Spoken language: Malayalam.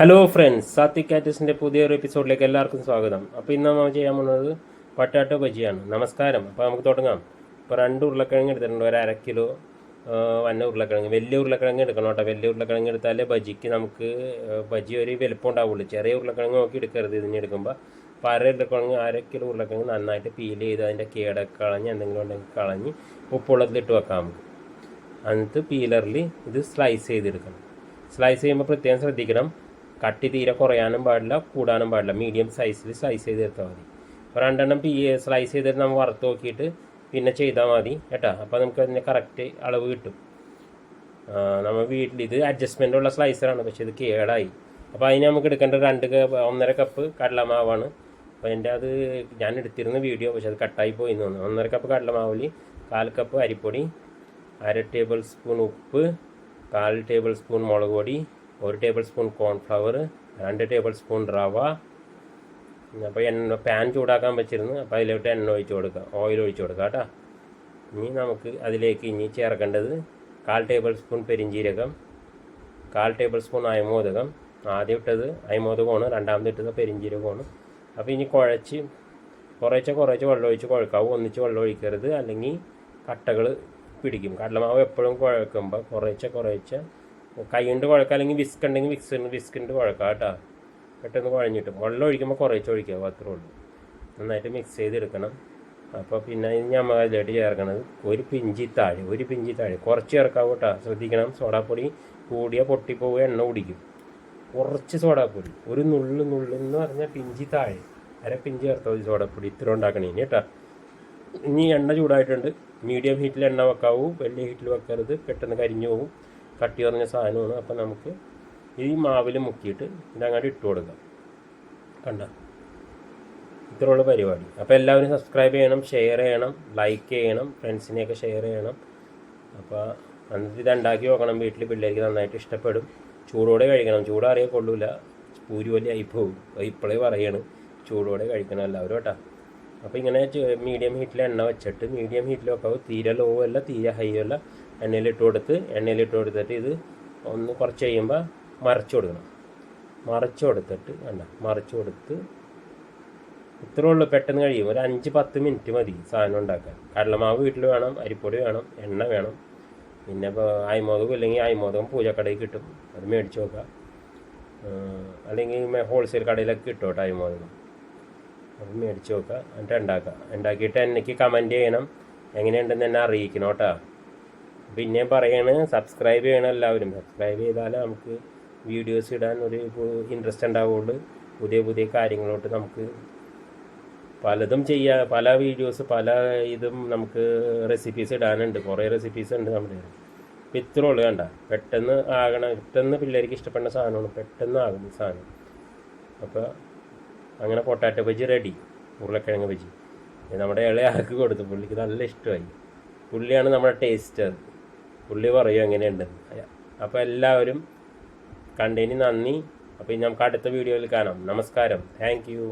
ഹലോ ഫ്രണ്ട്സ്, സാത്വിക് കാറ്റസിൻ്റെ പുതിയൊരു എപ്പിസോഡിലേക്ക് എല്ലാവർക്കും സ്വാഗതം. അപ്പോൾ ഇന്ന് നമ്മൾ ചെയ്യാൻ പോകുന്നത് പൊട്ടാറ്റോ ബജിയാണ്. നമസ്കാരം. അപ്പോൾ നമുക്ക് തുടങ്ങാം. ഇപ്പോൾ 2 ഉരുളക്കിഴങ്ങ് എടുത്തിട്ടുണ്ട്. ഒരു 1/2 കിലോ വന്ന ഉരുളക്കിഴങ്ങ്. വലിയ ഉരുളക്കിഴങ്ങ് എടുക്കണം കേട്ടോ. വലിയ ഉരുളക്കിഴങ്ങ് എടുത്താലേ ബജിക്ക് നമുക്ക് ബജി ഒരു വലുപ്പം ഉണ്ടാവുള്ളൂ. ചെറിയ ഉരുളക്കിഴങ്ങ് നോക്കി എടുക്കരുത് ഇതിന് എടുക്കുമ്പോൾ. അപ്പോൾ 1/2 കിലോ ഉരുളക്കിഴങ്ങ് നന്നായിട്ട് പീൽ ചെയ്ത് അതിൻ്റെ കേടൊക്കെ കളഞ്ഞ് എന്തെങ്കിലും ഉണ്ടെങ്കിൽ കളഞ്ഞ് ഉപ്പുവെള്ളത്തിലിട്ട് വെക്കാം നമുക്ക്. എന്നിട്ട് പീലറിൽ ഇത് സ്ലൈസ് ചെയ്തെടുക്കണം. സ്ലൈസ് ചെയ്യുമ്പോൾ പ്രത്യേകം ശ്രദ്ധിക്കണം, കട്ടി തീരെ കുറയാനും പാടില്ല, കൂടാനും പാടില്ല. മീഡിയം സൈസിൽ സ്ലൈസ് ചെയ്തെടുത്താൽ മതി. അപ്പോൾ 2 സ്ലൈസ് ചെയ്തിട്ട് നമ്മൾ വറുത്ത് നോക്കിയിട്ട് പിന്നെ ചെയ്താൽ മതി കേട്ടോ. അപ്പോൾ നമുക്ക് അതിൻ്റെ കറക്റ്റ് അളവ് കിട്ടും. നമ്മൾ വീട്ടിൽ ഇത് അഡ്ജസ്റ്റ്മെൻറ്റുള്ള സ്ലൈസറാണ്, പക്ഷേ ഇത് കേടായി. അപ്പോൾ അതിന് നമുക്ക് എടുക്കേണ്ട 1.5 കപ്പ് കടലമാവാണ്. അപ്പോൾ എൻ്റെ അത് ഞാൻ എടുത്തിരുന്ന വീഡിയോ, പക്ഷേ അത് കട്ടായി പോയി എന്ന് തോന്നുന്നു. 1.5 കപ്പ് കടലമാവിൽ 1/4 കപ്പ് അരിപ്പൊടി, 1/2 ടേബിൾ സ്പൂൺ ഉപ്പ്, 1/4 ടേബിൾ സ്പൂൺ മുളക് പൊടി, 1 table spoon cornflour, 2 table spoon റവ. അപ്പോൾ പാൻ ചൂടാക്കാൻ വെച്ചിരുന്നു. അപ്പോൾ അതിലോട്ട് ഓയിൽ ഒഴിച്ച് കൊടുക്കുക കേട്ടോ. ഇനി നമുക്ക് അതിലേക്ക് ചേർക്കേണ്ടത് 1/4 ടേബിൾ സ്പൂൺ പെരിഞ്ജീരകം, 1/4 ടേബിൾ സ്പൂൺ അയമോദകം. ആദ്യം ഇട്ടത് അയമോദകമാണ്, രണ്ടാമത് ഇട്ടത് പെരിഞ്ജീരകമാണ്. അപ്പോൾ ഇനി കുറേശ്ശെ വെള്ളം ഒഴിച്ച് കുഴക്കാവും. ഒന്നിച്ച് വെള്ളം ഒഴിക്കരുത്, അല്ലെങ്കിൽ കട്ടകൾ പിടിക്കും. കടലമാവ് എപ്പോഴും കുഴക്കുമ്പോൾ കുറേശ്ശെ കൈ കൊണ്ട് കുഴക്കുക, അല്ലെങ്കിൽ വിസ്ക് ഉണ്ടെങ്കിൽ വിസ്കിൻ്റെ കുഴക്കുക കേട്ടോ. പെട്ടെന്ന് കുഴഞ്ഞിട്ടും വെള്ളം ഒഴിക്കുമ്പോൾ കുറേശ്ശെ ഒഴിക്കുക, അത്രേ ഉള്ളൂ. നന്നായിട്ട് മിക്സ് ചെയ്തെടുക്കണം. അപ്പോൾ പിന്നെ നമ്മൾ അതിലോട്ട് ചേർക്കണത് ഒരു പിഞ്ചി താഴെ കുറച്ച് ചേർക്കാവും കേട്ടോ. ശ്രദ്ധിക്കണം, സോഡാപ്പൊടി കൂടിയ പൊട്ടിപ്പോവുക, എണ്ണ കുടിക്കും. കുറച്ച് സോഡാപ്പൊടി, ഒരു നുള്ളെന്ന് പറഞ്ഞാൽ പിഞ്ചി താഴെ, 1/2 പിഞ്ച് ചേർത്താൽ മതി സോഡാപ്പൊടി. ഇത്ര ഉണ്ടാക്കണേ കേട്ടോ. ഇനി എണ്ണ ചൂടായിട്ടുണ്ട്. മീഡിയം ഹീറ്റിൽ എണ്ണ വെക്കാവൂ, വലിയ ഹീറ്റിൽ വെക്കരുത്, പെട്ടെന്ന് കരിഞ്ഞു പോകും. കട്ടി കുറഞ്ഞ സാധനമാണ്. അപ്പോൾ നമുക്ക് ഈ മാവിൽ മുക്കിയിട്ട് ഇതങ്ങോട്ട് ഇട്ട് കൊടുക്കാം. കണ്ട, ഇത്രയുള്ള പരിപാടി. അപ്പോൾ എല്ലാവരും സബ്സ്ക്രൈബ് ചെയ്യണം, ഷെയർ ചെയ്യണം, ലൈക്ക് ചെയ്യണം, ഫ്രണ്ട്സിനെയൊക്കെ ഷെയർ ചെയ്യണം. അപ്പോൾ എന്നിട്ട് ഇത് ഉണ്ടാക്കി നോക്കണം. വീട്ടിൽ പിള്ളേർക്ക് നന്നായിട്ട് ഇഷ്ടപ്പെടും. ചൂടോടെ കഴിക്കണം. ചൂടാറിയാൽ കൊള്ളൂല, പൂരി പോലെ ആയിപ്പോവും. ഇപ്പോഴേ പറയാണ്, ചൂടോടെ കഴിക്കണം എല്ലാവരും കേട്ടോ. അപ്പോൾ ഇങ്ങനെ മീഡിയം ഹീറ്റിൽ എണ്ണ വെച്ചിട്ട്, മീഡിയം ഹീറ്റിൽ വെക്കാവും. തീരെ ലോ അല്ല, തീരെ ഹൈ അല്ല. എണ്ണയിലിട്ട് കൊടുത്തിട്ട് ഇത് ഒന്ന് കുറച്ച് കഴിയുമ്പോൾ മറിച്ച് കൊടുക്കണം. മറിച്ച് കൊടുത്ത് ഇത്രേ ഉള്ളൂ. പെട്ടെന്ന് കഴിയും. ഒരു 5-10 മിനിറ്റ് മതി സാധനം ഉണ്ടാക്കാൻ. കടലമാവ് വീട്ടിൽ വേണം, അരിപ്പൊടി വേണം, എണ്ണ വേണം. പിന്നെ ഇപ്പോൾ അയമോദകം ഇല്ലെങ്കിൽ അയമോദകം പൂജക്കടയിൽ കിട്ടും, അത് മേടിച്ച് നോക്കുക. അല്ലെങ്കിൽ ഹോൾസെയിൽ കടയിലൊക്കെ കിട്ടും കേട്ടോ അയമോദകം. അത് മേടിച്ച് നോക്കുക, എന്നിട്ട് ഉണ്ടാക്കിയിട്ട് എനിക്ക് കമൻറ്റ് ചെയ്യണം, എങ്ങനെയുണ്ടെന്ന് എന്നെ അറിയിക്കണം കേട്ടോ. പിന്നെ പറയാണ്, സബ്സ്ക്രൈബ് ചെയ്യണം എല്ലാവരും. സബ്സ്ക്രൈബ് ചെയ്താലേ നമുക്ക് വീഡിയോസ് ഇടാൻ ഒരു ഇൻട്രസ്റ്റ് ഉണ്ടാവുള്ളൂ. പുതിയ കാര്യങ്ങളോട്ട് നമുക്ക് പലതും ചെയ്യാം. പല വീഡിയോസ് ഇതും നമുക്ക് റെസിപ്പീസ് ഇടാനുണ്ട്. കുറേ റെസിപ്പീസ് ഉണ്ട് നമ്മുടെ. അപ്പോൾ ഇത്രേ ഉള്ളൂ. കണ്ട, പെട്ടെന്ന് പിള്ളേർക്ക് ഇഷ്ടപ്പെടുന്ന സാധനമാണ്, പെട്ടെന്ന് ആകും ഈ സാധനം. അപ്പോൾ അങ്ങനെ പൊട്ടാറ്റോ ബജി റെഡി. ഉരുളക്കിഴങ്ങ് ബജി നമ്മുടെ ഇളയാൾക്ക് കൊടുത്തു. പുള്ളിക്ക് നല്ല ഇഷ്ടമായി. പുള്ളിയാണ് നമ്മുടെ ടേസ്റ്റർ. പുള്ളി പറയും എങ്ങനെയുണ്ടെന്ന്. അപ്പോൾ എല്ലാവരും കണ്ടതിന് നന്ദി. അപ്പോൾ നമുക്ക് അടുത്ത വീഡിയോയിൽ കാണാം. നമസ്കാരം. Thank you.